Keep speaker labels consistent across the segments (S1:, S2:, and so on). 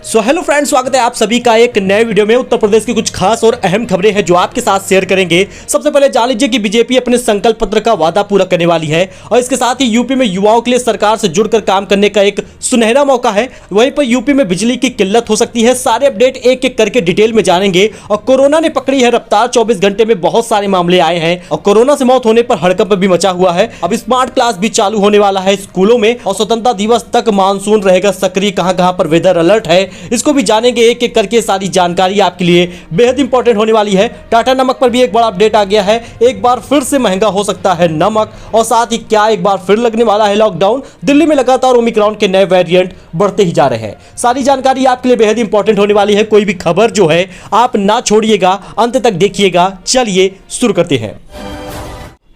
S1: So hello friends, स्वागत है आप सभी का एक नए वीडियो में। उत्तर प्रदेश की कुछ खास और अहम खबरें हैं जो आपके साथ शेयर करेंगे। सबसे पहले जान लीजिए कि बीजेपी अपने संकल्प पत्र का वादा पूरा करने वाली है और इसके साथ ही यूपी में युवाओं के लिए सरकार से जुड़कर काम करने का एक सुनहरा मौका है। वहीं पर यूपी में बिजली की किल्लत हो सकती है। सारे अपडेट एक एक करके डिटेल में जानेंगे। और कोरोना ने पकड़ी है रफ्तार, 24 घंटे में बहुत सारे मामले आए हैं और कोरोना से मौत होने पर हड़कंप भी मचा हुआ है। अब स्मार्ट क्लास भी चालू होने वाला है स्कूलों में और स्वतंत्रता दिवस तक मानसून रहेगा सक्रिय। कहां पर वेदर अलर्ट है इसको भी जानेंगे एक एक करके। सारी जानकारी आपके लिए बेहद इंपॉर्टेंट होने वाली है। टाटा नमक पर भी एक बड़ा अपडेट आ गया है। एक बार फिर से महंगा हो सकता है नमक और साथ ही क्या एक बार फिर लगने वाला है लॉकडाउन। दिल्ली में लगातार ओमिक्रॉन के नए वेरिएंट बढ़ते ही जा रहे हैं। सारी जानकारी आपके लिए बेहद इंपॉर्टेंट होने वाली है। कोई भी खबर जो है आप ना छोड़िएगा, अंत तक देखिएगा। चलिए शुरू करते हैं।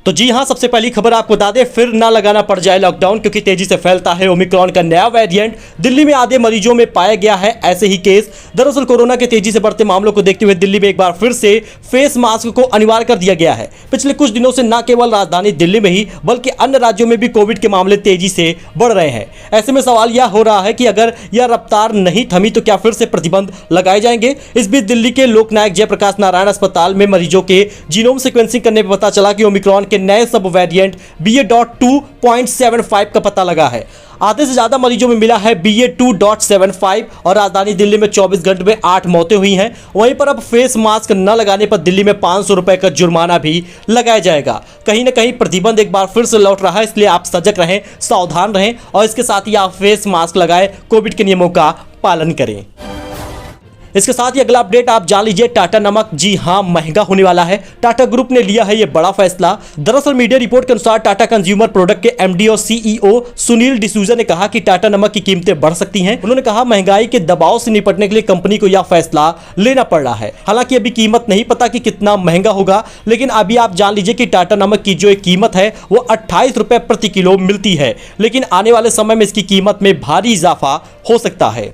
S1: तो जी हां, सबसे पहली खबर आपको बता दें, फिर ना लगाना पड़ जाए लॉकडाउन क्योंकि तेजी से फैलता है ओमिक्रॉन का नया वेरिएंट। दिल्ली में आधे मरीजों में पाया गया है ऐसे ही केस। दरअसल कोरोना के तेजी से बढ़ते मामलों को देखते हुए दिल्ली में एक बार फिर से फेस मास्क को अनिवार्य कर दिया गया है। पिछले कुछ दिनों से न केवल राजधानी दिल्ली में ही बल्कि अन्य राज्यों में भी कोविड के मामले तेजी से बढ़ रहे हैं। ऐसे में सवाल यह हो रहा है कि अगर यह रफ्तार नहीं थमी तो क्या फिर से प्रतिबंध लगाए जाएंगे। इस बीच दिल्ली के लोकनायक जयप्रकाश नारायण अस्पताल में मरीजों के जीनोम सीक्वेंसिंग करने पर पता चला कि ओमिक्रॉन के नए सब वेरिएंट BA.2.75 का पता लगा है। आधे से ज्यादा मरीजों में मिला है BA.2.75 और राजधानी दिल्ली में 24 घंटे में 8 मौतें हुई हैं। वहीं पर अब फेस मास्क न लगाने पर दिल्ली में 500 रुपए का जुर्माना भी लगाया जाएगा। कहीं ना कहीं प्रतिबंध एक बार फिर से लौट रहा है, इसलिए आप सजग रहें, सावधान रहें और इसके साथ ही आप फेस मास्क लगाएं, कोविड के नियमों का पालन करें। इसके साथ ही अगला अपडेट आप जान लीजिए, टाटा नमक जी हां महंगा होने वाला है। टाटा ग्रुप ने लिया है यह बड़ा फैसला। दरअसल मीडिया रिपोर्ट के अनुसार टाटा कंज्यूमर प्रोडक्ट के MD और CEO सुनील डिसूजा ने कहा कि टाटा नमक की कीमतें बढ़ सकती हैं। उन्होंने कहा महंगाई के दबाव से निपटने के लिए कंपनी को यह फैसला लेना पड़ रहा है। हालांकि अभी कीमत नहीं पता कि कितना महंगा होगा, लेकिन अभी आप जान लीजिए कि टाटा नमक की जो एक कीमत है वो 28 रुपए प्रति किलो मिलती है, लेकिन आने वाले समय में इसकी कीमत में भारी इजाफा हो सकता है।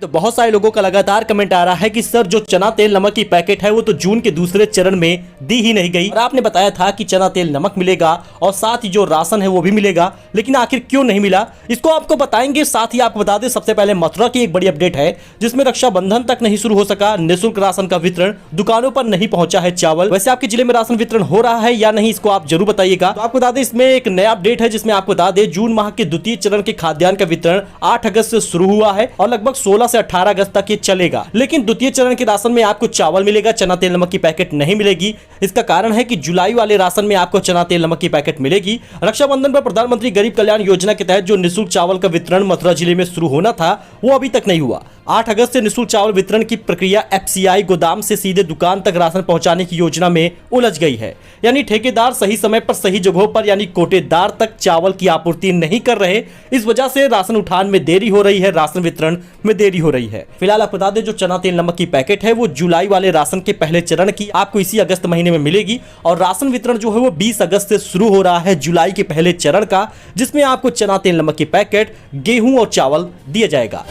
S1: तो बहुत सारे लोगों का लगातार कमेंट आ रहा है कि सर जो चना तेल नमक की पैकेट है वो तो जून के दूसरे चरण में दी ही नहीं गई और आपने बताया था कि चना तेल नमक मिलेगा और साथ ही जो राशन है वो भी मिलेगा, लेकिन आखिर क्यों नहीं मिला इसको आपको बताएंगे। साथ ही आपको बता दें सबसे पहले मथुरा की एक बड़ी अपडेट है जिसमें रक्षाबंधन तक नहीं शुरू हो सका निःशुल्क राशन का वितरण, दुकानों पर नहीं पहुंचा है चावल। वैसे आपके जिले में राशन वितरण हो रहा है या नहीं इसको आप जरूर बताइएगा। तो आपको बता दें इसमें एक नया अपडेट है जिसमें आपको बता दें जून माह के द्वितीय चरण के खाद्यान्न का वितरण 8 अगस्त से शुरू हुआ है और लगभग 16 से 18 अगस्त तक ये चलेगा। लेकिन द्वितीय चरण के राशन में आपको चावल मिलेगा, चना तेल नमक की पैकेट नहीं मिलेगी। इसका कारण है कि जुलाई वाले राशन में आपको चना तेल नमक की पैकेट मिलेगी। रक्षाबंधन पर प्रधानमंत्री गरीब कल्याण योजना के तहत जो निःशुल्क चावल का वितरण मथुरा जिले में शुरू होना था वो अभी तक नहीं हुआ। 8 अगस्त से निःशुल्क चावल वितरण की प्रक्रिया FCI गोदाम से सीधे दुकान तक राशन पहुंचाने की योजना में उलझ गई है। यानी ठेकेदार सही समय पर सही जगहों पर यानी कोटेदार तक चावल की आपूर्ति नहीं कर रहे। इस वजह से राशन उठान में देरी हो रही है, राशन वितरण में देरी हो रही है। फिलहाल आपको बता दें जो चना तेल नमक की पैकेट है वो जुलाई वाले राशन के पहले चरण की आपको इसी अगस्त महीने में मिलेगी और राशन वितरण जो है वो 20 अगस्त से शुरू हो रहा है जुलाई के पहले चरण का, जिसमें आपको चना तेल नमक की पैकेट, गेहूं और चावल दिया जाएगा।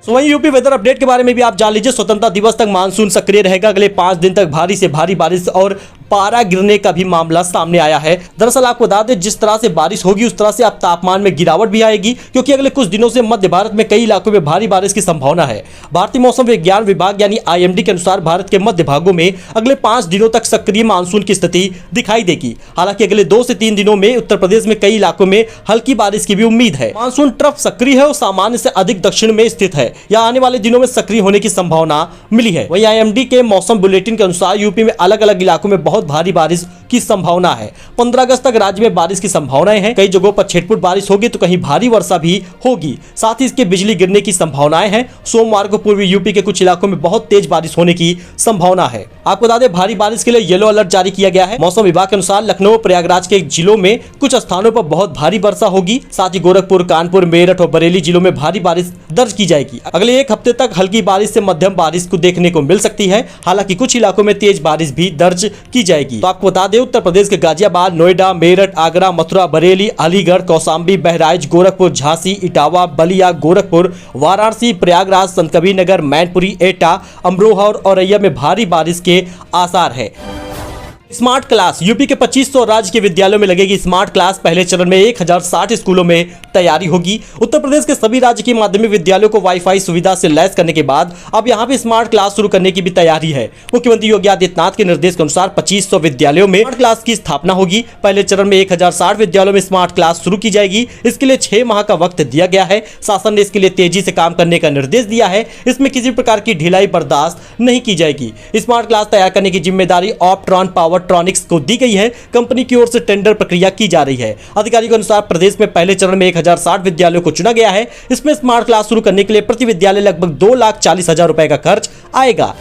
S1: वहीं यूपी वेदर अपडेट के बारे में भी आप जान लीजिए, स्वतंत्रता दिवस तक मानसून सक्रिय रहेगा। अगले 5 दिन तक भारी से भारी बारिश और पारा गिरने का भी मामला सामने आया है। दरअसल आपको बता दें जिस तरह से बारिश होगी उस तरह से अब तापमान में गिरावट भी आएगी क्योंकि अगले कुछ दिनों से मध्य भारत में कई इलाकों में भारी बारिश की संभावना है। भारतीय मौसम विज्ञान विभाग यानी IMD के अनुसार भारत के मध्य भागों में अगले 5 दिनों तक सक्रिय मानसून की स्थिति दिखाई देगी। हालांकि अगले 2 से 3 दिनों में उत्तर प्रदेश में कई इलाकों में हल्की बारिश की भी उम्मीद है। मानसून ट्रफ सक्रिय है और सामान्य से अधिक दक्षिण में स्थित है या आने वाले दिनों में सक्रिय होने की संभावना मिली है। वहीं IMD के मौसम बुलेटिन के अनुसार यूपी में अलग अलग इलाकों में बहुत भारी बारिश की संभावना है। 15 अगस्त तक राज्य में बारिश की संभावनाएं हैं। कई जगहों पर छिटपुट बारिश होगी तो कहीं भारी वर्षा भी होगी। साथ ही इसके बिजली गिरने की संभावनाएं हैं। सोमवार को पूर्वी यूपी के कुछ इलाकों में बहुत तेज बारिश होने की संभावना है। आपको बता दें भारी बारिश के लिए येलो अलर्ट जारी किया गया है। मौसम विभाग के अनुसार लखनऊ, प्रयागराज के जिलों में कुछ स्थानों पर बहुत भारी वर्षा होगी। साथ ही गोरखपुर, कानपुर, मेरठ और बरेली जिलों में भारी बारिश दर्ज की जाएगी। अगले एक हफ्ते तक हल्की बारिश से मध्यम बारिश को देखने को मिल सकती है। हालांकि कुछ इलाकों में तेज बारिश भी दर्ज की जाएगी। तो आपको बता दें उत्तर प्रदेश के गाजियाबाद, नोएडा, मेरठ, आगरा, मथुरा, बरेली, अलीगढ़, कौशाम्बी, बहराइच, गोरखपुर, झांसी, इटावा, बलिया, गोरखपुर, वाराणसी, प्रयागराज, संतकबीरनगर, मैनपुरी, एटा, अमरोहा और औरैया में भारी बारिश के आसार है। स्मार्ट क्लास यूपी के 2500 राज्य के विद्यालयों में लगेगी स्मार्ट क्लास। पहले चरण में 1060 स्कूलों में तैयारी होगी। उत्तर प्रदेश के सभी राजकीय माध्यमिक विद्यालयों को वाईफाई सुविधा से लैस करने के बाद अब यहां पे स्मार्ट क्लास शुरू करने की भी तैयारी है। मुख्यमंत्री योगी आदित्यनाथ के निर्देश के अनुसार 2500 विद्यालयों में स्मार्ट क्लास की स्थापना होगी। पहले चरण में 1060 विद्यालयों में स्मार्ट क्लास शुरू की जाएगी। इसके लिए 6 माह का वक्त दिया गया है। शासन ने इसके लिए तेजी से काम करने का निर्देश दिया है। इसमें किसी प्रकार की ढिलाई बर्दाश्त नहीं की जाएगी। स्मार्ट क्लास तैयार करने की जिम्मेदारी ऑप्ट्रॉन पावरट्रॉनिक्स को दी गई है। कंपनी की ओर से टेंडर प्रक्रिया की जा रही है। अधिकारियों के अनुसार प्रदेश में पहले चरण में 1060 विद्यालयों को चुना गया है। इसमें स्मार्ट क्लास शुरू करने के लिए प्रति विद्यालय लगभग 2,40,000 रुपए का खर्च आएगा।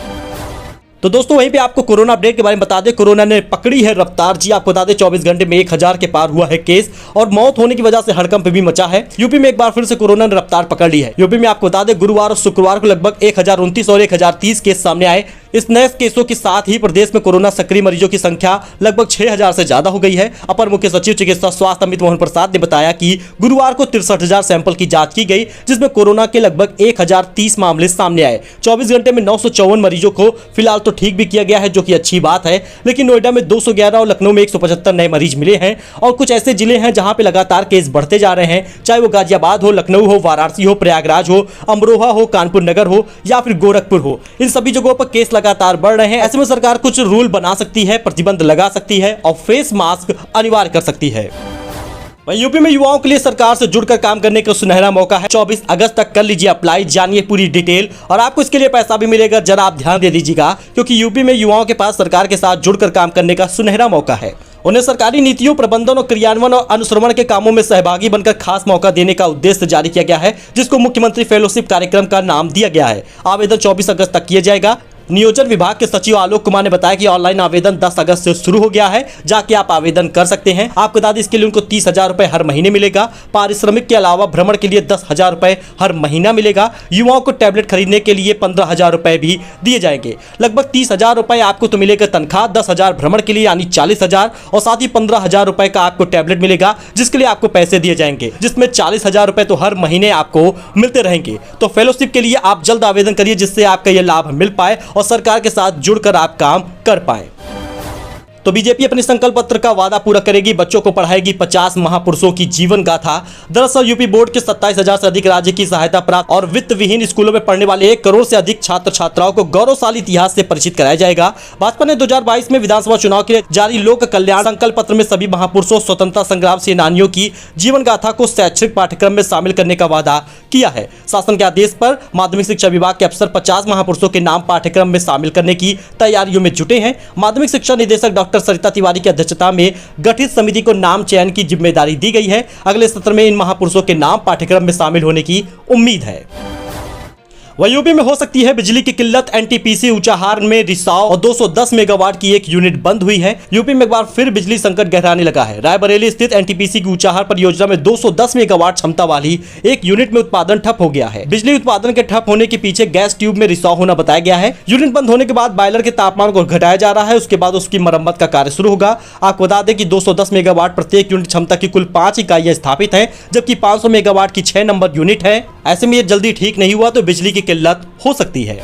S1: तो दोस्तों वहीं पे आपको कोरोना अपडेट के बारे में बता दें, कोरोना ने पकड़ी है रफ्तार। जी आपको बता दें 24 घंटे में 1000 के पार हुआ है केस और मौत होने की वजह से हड़कंप भी मचा है। यूपी में एक बार फिर से कोरोना ने रफ्तार पकड़ ली है। यूपी में आपको बता दें गुरुवार और शुक्रवार को लगभग 1029 और 1030 केस सामने आए। इस नए केसों के साथ ही प्रदेश में कोरोना सक्रिय मरीजों की संख्या लगभग 6000 से ज्यादा हो गई है। अपर मुख्य सचिव चिकित्सा स्वास्थ्य अमित मोहन प्रसाद ने बताया कि गुरुवार को 63,000 सैंपल की जांच की गई, जिसमें कोरोना के लगभग 1030 मामले सामने आए। 24 घंटे में 954 मरीजों को फिलहाल तो ठीक भी किया गया है, जो कि अच्छी बात है। लेकिन नोएडा में 211 और लखनऊ में 175 नए मरीज मिले हैं। और कुछ ऐसे जिले हैं जहां पे लगातार केस बढ़ते जा रहे हैं, चाहे वो गाजियाबाद हो, लखनऊ हो, वाराणसी हो, प्रयागराज हो, अमरोहा हो, कानपुर नगर हो या फिर गोरखपुर हो। इन सभी जगहों पर केस लगातार बढ़ रहे हैं। ऐसे में सरकार कुछ रूल बना सकती है, प्रतिबंध लगा सकती है और फेस मास्क अनिवार्य कर सकती है। वहीं यूपी में युवाओं के लिए सरकार से जुड़कर काम करने का सुनहरा मौका है। 24 अगस्त तक कर लीजिए अप्लाई, जानिए पूरी डिटेल और आपको इसके लिए पैसा भी मिलेगा। जरा आप ध्यान दे दीजिएगा, क्योंकि यूपी में युवाओं के पास सरकार के साथ जुड़कर काम करने का सुनहरा मौका है। उन्हें सरकारी नीतियों, प्रबंधन और क्रियान्वयन और अनुश्रवण के कामों में सहभागी बनकर खास मौका देने का उद्देश्य जारी किया गया है, जिसको मुख्यमंत्री फेलोशिप कार्यक्रम का नाम दिया गया है। आवेदन 24 अगस्त तक किया जाएगा। नियोजन विभाग के सचिव आलोक कुमार ने बताया कि ऑनलाइन आवेदन 10 अगस्त से शुरू हो गया है। जाके आप आवेदन कर सकते हैं। आपको बता दें इसके लिए उनको 30,000 रुपए हर महीने मिलेगा। पारिश्रमिक के अलावा भ्रमण के लिए 10,000 रुपए हर महीना मिलेगा। युवाओं को टैबलेट खरीदने के लिए 15,000 रुपए भी दिए जाएंगे। लगभग 30,000 रुपए आपको तो मिलेगा तनख्वाह, 10,000 भ्रमण के लिए यानी 40,000 और साथ ही 15,000 रुपए का आपको टैबलेट मिलेगा, जिसके लिए आपको पैसे दिए जाएंगे, जिसमें 40,000 रुपए तो हर महीने आपको मिलते रहेंगे। तो फेलोशिप के लिए आप जल्द आवेदन करिए, जिससे आपका यह लाभ मिल पाए और सरकार के साथ जुड़कर आप काम कर पाएं। तो बीजेपी अपने संकल्प पत्र का वादा पूरा करेगी, बच्चों को पढ़ाएगी 50 महापुरुषों की जीवन गाथा। दरअसल यूपी बोर्ड के 27,000 से अधिक राज्य की सहायता प्राप्त और वित्त विहीन स्कूलों में पढ़ने वाले 1 करोड़ से अधिक छात्र छात्राओं को गौरवशाली इतिहास से परिचित कराया जाएगा। भाजपा ने 2022 में विधानसभा चुनाव के लिए जारी लोक कल्याण संकल्प पत्र में सभी महापुरुषों, स्वतंत्रता संग्राम सेनानियों की जीवन गाथा को शैक्षिक पाठ्यक्रम में शामिल करने का वादा किया है। शासन के आदेश पर माध्यमिक शिक्षा विभाग के अफसर 50 महापुरुषों के नाम पाठ्यक्रम में शामिल करने की तैयारियों में जुटे हैं। माध्यमिक शिक्षा निदेशक डॉक्टर सरिता तिवारी की अध्यक्षता में गठित समिति को नाम चयन की जिम्मेदारी दी गई है। अगले सत्र में इन महापुरुषों के नाम पाठ्यक्रम में शामिल होने की उम्मीद है। वहीं यूपी में हो सकती है बिजली की किल्लत। एनटीपीसी ऊंचाहार में रिसाव और 210 मेगावाट की एक यूनिट बंद हुई है। यूपी में एक बार फिर बिजली संकट गहराने लगा है। रायबरेली स्थित एनटीपीसी की ऊंचाहार परियोजना में 210 मेगावाट क्षमता वाली एक यूनिट में उत्पादन ठप हो गया है। बिजली उत्पादन के ठप होने के पीछे गैस ट्यूब में रिसाव होना बताया गया है। यूनिट बंद होने के बाद बॉयलर के तापमान को घटाया जा रहा है, उसके बाद उसकी मरम्मत का कार्य शुरू होगा। आपको बता दें कि 210 मेगावाट प्रत्येक यूनिट क्षमता की कुल 5 इकाइयां स्थापित है, जबकि 500 मेगावाट की 6 नंबर यूनिट है। ऐसे में ये जल्दी ठीक नहीं हुआ तो बिजली की किल्लत हो सकती है।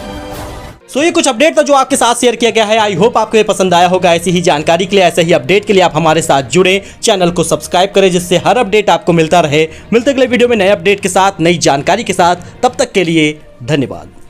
S1: सो ये कुछ अपडेट था जो आपके साथ शेयर किया गया है। आई होप आपको ये पसंद आया होगा। ऐसी ही जानकारी के लिए, ऐसे ही अपडेट के लिए आप हमारे साथ जुड़े, चैनल को सब्सक्राइब करें, जिससे हर अपडेट आपको मिलता रहे। मिलते अगले वीडियो में नए अपडेट के साथ, नई जानकारी के साथ। तब तक के लिए धन्यवाद।